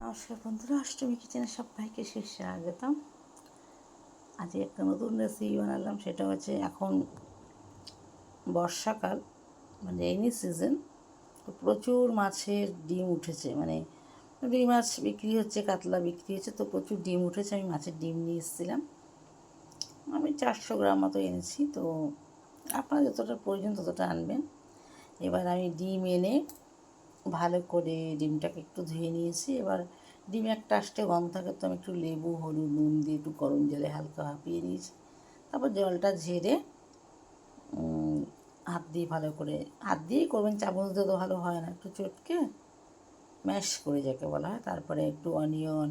নমস্কার বন্ধুরা, অষ্টমী কিচেনে সবাইকে স্বাগতম। আজকে একটা নতুন রেসিপি বানালাম। সেটা হচ্ছে এখন বর্ষাকাল, মানে রেইনি সিজন, তো প্রচুর মাছের ডিম উঠেছে। মানে রুই মাছ বিক্রি হচ্ছে, কাতলা বিক্রি হচ্ছে, তো প্রচুর ডিম উঠেছে। আমি মাছের ডিম নিয়ে এসেছিলাম। আমি 400 গ্রাম মতো এনেছি। তো আপনার যতটা প্রয়োজন ততটা আনবেন। এবার আমি ডিম এনে ভালো করে ডিমটাকে একটু ধুয়ে নিয়েছি। এবার ডিমে একটা আষ্টে গন্ধ থাকে, তো আমি একটু লেবু, হলুদ, নুন দিয়ে একটু গরম জলে হালকা ভাপিয়ে নিয়েছি। তারপর জলটা ঝেড়ে হাত দিয়ে ভালো করে, হাত দিয়েই করবেন, চামচ দিয়ে তো ভালো হয় না, একটু চটকে ম্যাশ করে যাকে বলা হয়। তারপরে একটু অনিয়ন,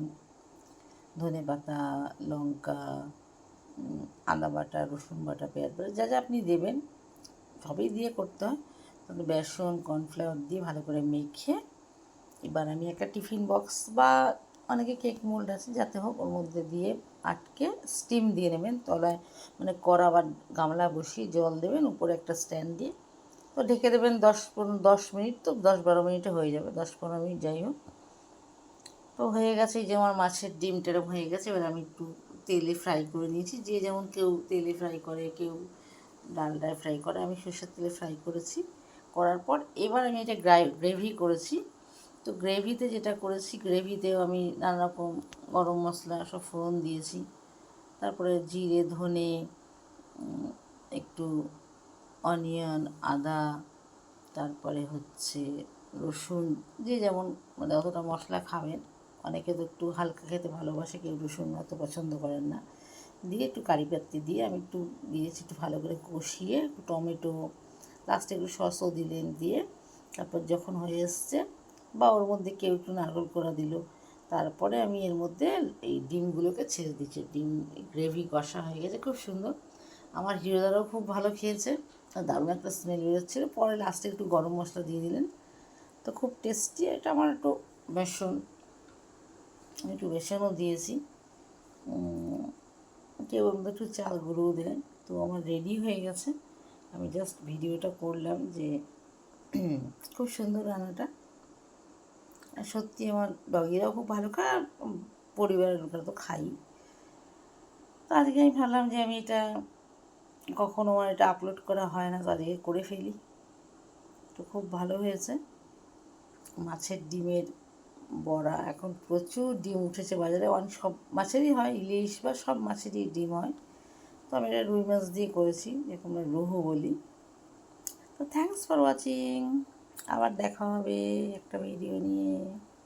ধনে পাতা, লঙ্কা, আদা বাটা, রসুন বাটা, পেঁয়াজ বাটা, যা যা আপনি দেবেন সবই দিয়ে করতে হয়। তারপরে বেসন, কর্নফ্লাওয়ার দিয়ে ভালো করে মেখে এবার আমি একটা টিফিন বক্স বা অনেকে কেক মোল্ড আছে, যাতে হোক, ওর মধ্যে দিয়ে আটকে স্টিম দিয়ে নেবেন। তলায় মানে কড়া বা গামলা বসিয়ে জল দেবেন, উপরে একটা স্ট্যান্ড দিয়ে, তো ঢেকে দেবেন 10 মিনিট। তো 10-12 মিনিটে হয়ে যাবে, 10-15 মিনিট যাই হোক। তো হয়ে গেছে, এই যে আমার মাছের ডিম টেরম হয়ে গেছে। এবার আমি একটু তেলে ফ্রাই করে নিয়েছি। যে যেমন, কেউ তেলে ফ্রাই করে, কেউ ডালডায় ফ্রাই করে, আমি সরষের তেলে ফ্রাই করেছি। করার পর এবার আমি এটা গ্রেভি করেছি। তো গ্রেভিতে যেটা করেছি, গ্রেভিতেও আমি নানা রকম গরম মশলা সব ফোড়ন দিয়েছি। তারপরে জিরে, ধনে, একটু অনিয়ন, আদা, তারপরে হচ্ছে রসুন, যে যেমন মানে অতটা মশলা খাবেন। অনেকে তো একটু হালকা খেতে ভালোবাসে, কেউ রসুন অত পছন্দ করেন না, দিয়ে একটু কারি পাত্তি দিয়ে আমি একটু দিয়েছি, একটু ভালো করে কষিয়ে, একটু টমেটো, লাস্টে একটু সসও দিলেন, দিয়ে তারপর যখন হয়ে এসছে, বা ওর মধ্যে কেউ একটু নারকেল কোড়া দিল, তারপরে আমি এর মধ্যে এই ডিমগুলোকে ছেড়ে দিচ্ছি। ডিম গ্রেভি কষা হয়ে গেছে, খুব সুন্দর। আমার হিরোদারাও খুব ভালো খেয়েছে, দারুণ একটা স্মেল বেরোচ্ছিলো। পরে লাস্টে একটু গরম মশলা দিয়ে দিলেন, তো খুব টেস্টি। এটা আমার একটু বেসন, আমি একটু বেসনও দিয়েছি, কেউ একটু চাল গুঁড়োও দেয়। তো আমার রেডি হয়ে গেছে। আমি জাস্ট ভিডিওটা করলাম যে খুব সুন্দর রান্নাটা। আর সত্যি আমার ডগিরাও খুব ভালো খায়, আর পরিবারের লোকেরা তো খাই। তো আজকে আমি ভাবলাম যে আমি এটা, কখনো আমার এটা আপলোড করা হয় না, তো আজকে করে ফেলি। তো খুব ভালো হয়েছে। মাছের ডিমের বড়া, এখন প্রচুর ডিম উঠেছে বাজারে, অনেক সব মাছেরই হয়, ইলিশ বা সব মাছেরই ডিম হয়। তো আমি এটা রুই মাছ দিয়ে করেছি, যেরকম আমরা রুহু বলি। তো থ্যাংকস ফর ওয়াচিং। আবার দেখা হবে একটা ভিডিও নিয়ে।